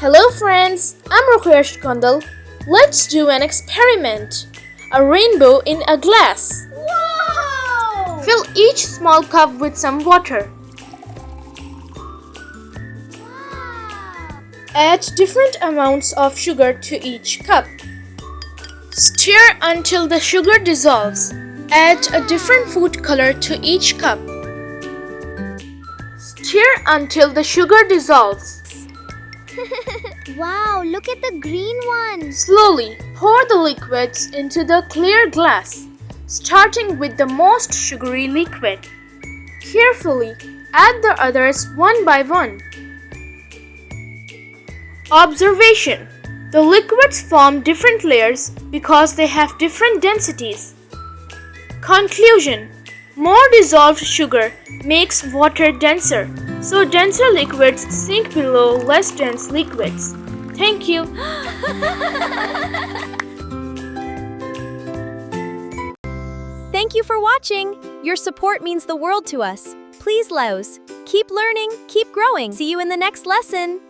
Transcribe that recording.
Hello friends, I'm Rukesh Kondal. Let's do an experiment. A rainbow in a glass. Wow! Fill each small cup with some water. Wow! Add different amounts of sugar to each cup. Stir until the sugar dissolves. Add a different food color to each cup. Stir until the sugar dissolves. Wow, look at the green one. Slowly pour the liquids into the clear glass, starting with the most sugary liquid. Carefully add the others one by one. Observation: the liquids form different layers because they have different densities. Conclusion: more dissolved sugar makes water denser, so denser liquids sink below less dense liquids. Thank you. Thank you for watching. Your support means the world to us. Please, Laos, keep learning, keep growing. See you in the next lesson.